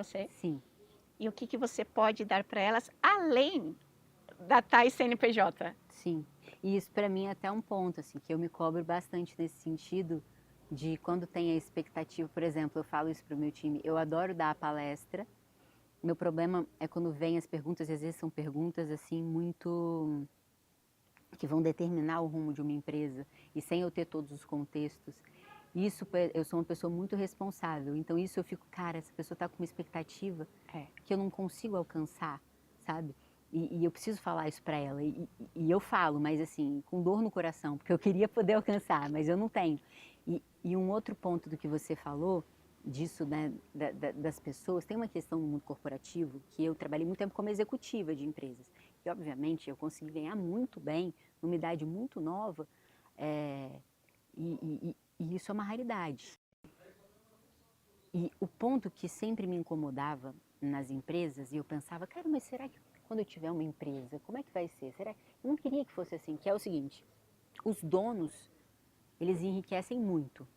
você? Sim, E o que que você pode dar para elas além da TAI CNPJ? sim. E isso para mim é até um ponto, assim, que eu me cobro bastante nesse sentido de quando tem a expectativa, por exemplo, eu falo isso para o meu time, eu adoro dar a palestra. Meu problema é quando vem as perguntas, e às vezes são perguntas assim muito que vão determinar o rumo de uma empresa e sem eu ter todos os contextos. Isso, eu sou uma pessoa muito responsável, então isso eu fico, cara, essa pessoa está com uma expectativa que eu não consigo alcançar, sabe? E eu preciso falar isso para ela. E eu falo, mas assim, com dor no coração, porque eu queria poder alcançar, mas eu não tenho. E um outro ponto do que você falou, disso, né, das pessoas, tem uma questão no mundo corporativo que eu trabalhei muito tempo como executiva de empresas. E, obviamente, eu consegui ganhar muito bem, numa idade muito nova, é, e isso é uma raridade. E o ponto que sempre me incomodava nas empresas, e eu pensava, cara, mas será que quando eu tiver uma empresa, como é que vai ser? Será que... Eu não queria que fosse assim, que é o seguinte, os donos, eles enriquecem muito,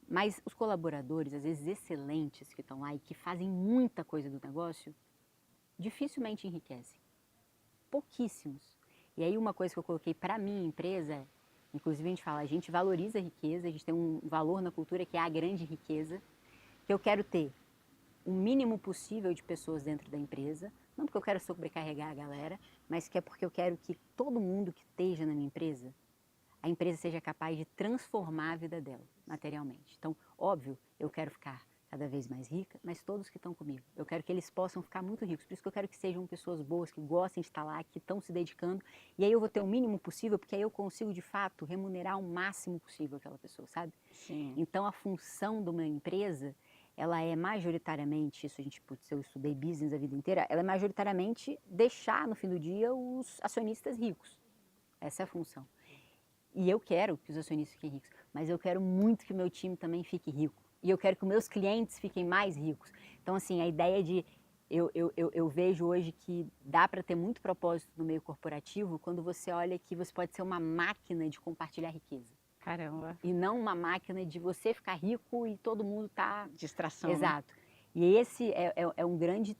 mas os colaboradores, às vezes excelentes que estão lá e que fazem muita coisa do negócio, dificilmente enriquecem. Pouquíssimos. E aí uma coisa que eu coloquei para minha empresa é, inclusive a gente fala, a gente valoriza a riqueza, a gente tem um valor na cultura que é a grande riqueza, que eu quero ter o mínimo possível de pessoas dentro da empresa, não porque eu quero sobrecarregar a galera, mas que é porque eu quero que todo mundo que esteja na minha empresa, a empresa seja capaz de transformar a vida dela materialmente. Então, óbvio, eu quero ficar cada vez mais rica, mas todos que estão comigo, eu quero que eles possam ficar muito ricos. Por isso que eu quero que sejam pessoas boas, que gostem de estar lá, que estão se dedicando. E aí eu vou ter o mínimo possível, porque aí eu consigo, de fato, remunerar o máximo possível aquela pessoa, sabe? Sim. Então, a função de uma empresa, ela é majoritariamente, isso a gente, putz, eu estudei business a vida inteira, ela é majoritariamente deixar, no fim do dia, os acionistas ricos. Essa é a função. E eu quero que os acionistas fiquem ricos, mas eu quero muito que o meu time também fique rico. E eu quero que os meus clientes fiquem mais ricos. Então, assim, a ideia de... Eu vejo hoje que dá para ter muito propósito no meio corporativo quando você olha que você pode ser uma máquina de compartilhar riqueza. Caramba. E não uma máquina de você ficar rico e todo mundo tá... Distração, né? Exato. E esse é um grande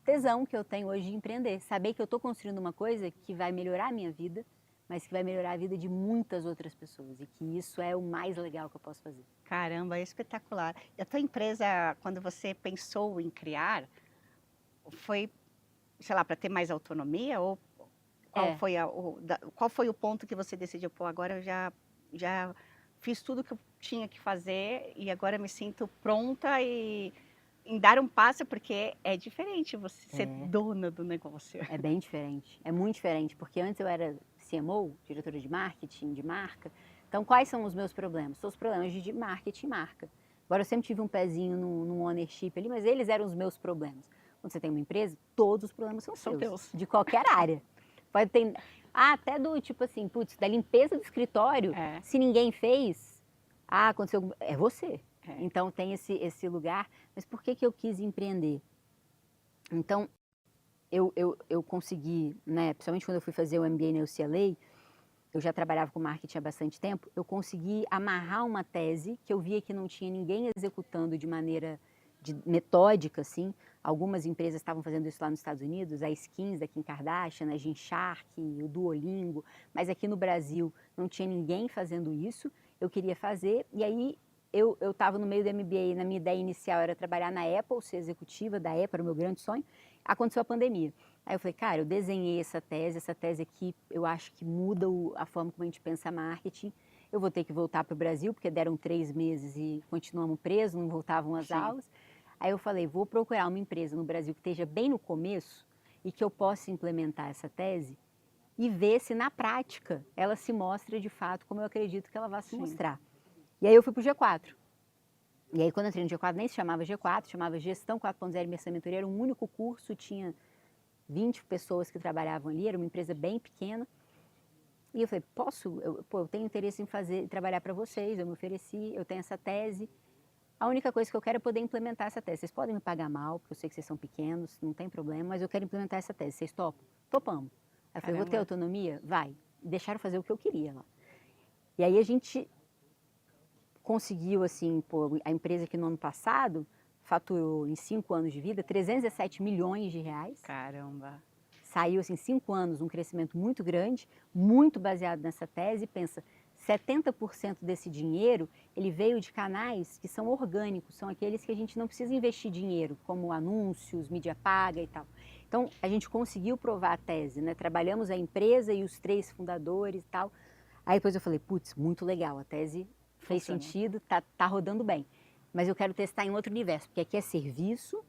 tesão que eu tenho hoje de empreender. Saber que eu estou construindo uma coisa que vai melhorar a minha vida, mas que vai melhorar a vida de muitas outras pessoas. E que isso é o mais legal que eu posso fazer. Caramba, é espetacular. E a tua empresa, quando você pensou em criar, foi, sei lá, para ter mais autonomia? Ou qual É, foi qual foi o ponto que você decidiu, pô, agora eu já fiz tudo que eu tinha que fazer e agora me sinto pronta em dar um passo, porque é diferente você ser dona do negócio. é bem diferente. É muito diferente, porque antes eu era CMO, diretora de marketing, de marca. Então, quais são os meus problemas? São os problemas de marketing e marca. Agora, eu sempre tive um pezinho no ownership ali, mas eles eram os meus problemas. Quando você tem uma empresa, todos os problemas são São seus, teus. de qualquer área. Pode ter, até do tipo assim, putz, da limpeza do escritório, É, se ninguém fez, aconteceu, é você. é. Então, tem esse lugar. Mas por que eu quis empreender? Então, eu consegui, né, principalmente quando eu fui fazer o MBA na UCLA, eu já trabalhava com marketing há bastante tempo, eu consegui amarrar uma tese que eu via que não tinha ninguém executando de maneira metódica, assim. Algumas empresas estavam fazendo isso lá nos Estados Unidos, a Skins, da Kim Kardashian, a Gymshark, o Duolingo, mas aqui no Brasil não tinha ninguém fazendo isso, eu queria fazer, e aí eu estava no meio do MBA, na minha ideia inicial era trabalhar na Apple, ser executiva da Apple, era o meu grande sonho, aconteceu a pandemia. Aí eu falei, cara, eu desenhei essa tese aqui eu acho que muda a forma como a gente pensa marketing. Eu vou ter que voltar para o Brasil, porque deram 3 meses e continuamos presos, não voltavam as Sim. aulas. Aí eu falei, vou procurar uma empresa no Brasil que esteja bem no começo e que eu possa implementar essa tese e ver se na prática ela se mostra de fato como eu acredito que ela vai se Sim. mostrar. E aí eu fui para o G4. E aí quando eu entrei no G4, nem se chamava G4, chamava Gestão 4.0 Imersão e Mentoria, era um único curso, tinha 20 pessoas que trabalhavam ali, era uma empresa bem pequena. E eu falei, eu tenho interesse em trabalhar para vocês, eu me ofereci, eu tenho essa tese. A única coisa que eu quero é poder implementar essa tese. Vocês podem me pagar mal, porque eu sei que vocês são pequenos, não tem problema, mas eu quero implementar essa tese. Vocês topam? Topamos. Aí eu falei, vou ter Caramba. autonomia? Vai. Deixaram fazer o que eu queria lá. E aí a gente conseguiu, assim, a empresa que no ano passado faturou em 5 anos de vida 317 milhões de reais. Caramba. Saiu assim, 5 anos, um crescimento muito grande, muito baseado nessa tese. Pensa, 70% desse dinheiro, ele veio de canais que são orgânicos, são aqueles que a gente não precisa investir dinheiro, como anúncios, mídia paga e tal. Então, a gente conseguiu provar a tese, né? Trabalhamos a empresa e os 3 fundadores e tal. Aí depois eu falei, putz, muito legal, a tese fez Funciona. sentido, tá rodando bem. Mas eu quero testar em outro universo, porque aqui é serviço,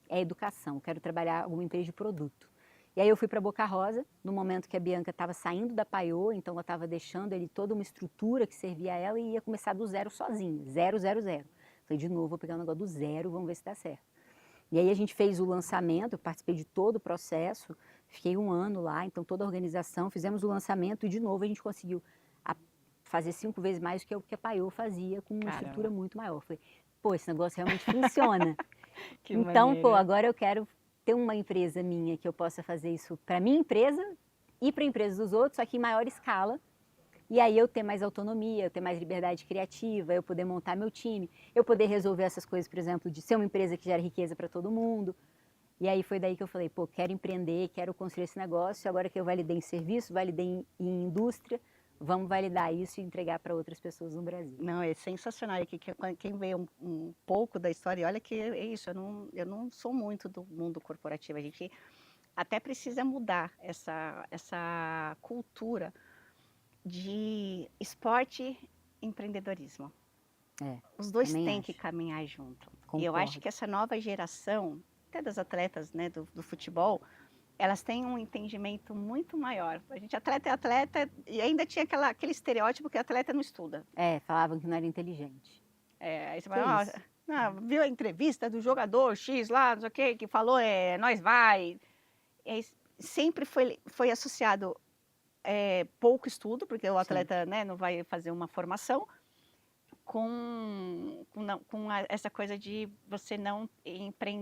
é educação, eu quero trabalhar alguma empresa de produto. E aí eu fui para Boca Rosa, no momento que a Bianca estava saindo da Paiô, então ela estava deixando ali toda uma estrutura que servia a ela e ia começar do zero sozinha, 0, 0, 0. Falei, de novo, vou pegar o negócio do zero, vamos ver se dá certo. E aí a gente fez o lançamento, eu participei de todo o processo, fiquei 1 ano lá, então toda a organização, fizemos o lançamento e de novo a gente conseguiu fazer 5 vezes mais do que a Paiô fazia, com uma estrutura muito maior. Falei, pô, esse negócio realmente funciona. Que Então, maneiro. pô, agora eu quero ter uma empresa minha que eu possa fazer isso para minha empresa e para a empresa dos outros, só que em maior escala. E aí eu ter mais autonomia, eu ter mais liberdade criativa, eu poder montar meu time, eu poder resolver essas coisas, por exemplo, de ser uma empresa que gera riqueza para todo mundo. E aí foi daí que eu falei, pô, quero empreender, quero construir esse negócio, agora que eu validei em serviço, validei em indústria, vamos validar isso e entregar para outras pessoas no Brasil. Não, é sensacional. E quem vê um pouco da história, olha que é isso, eu não sou muito do mundo corporativo. A gente até precisa mudar essa cultura de esporte e empreendedorismo. Os dois também têm acho. que caminhar junto. E eu Concordo. acho que essa nova geração, até das atletas, né, do futebol, elas têm um entendimento muito maior. A gente atleta é atleta e ainda tinha aquele estereótipo que atleta não estuda. Falavam que não era inteligente. Aí você Que fala, isso? viu a entrevista do jogador X lá, não sei o quê, que falou, nós vai. E aí sempre foi associado pouco estudo, porque o atleta, né, não vai fazer uma formação, com essa coisa de você não empreender.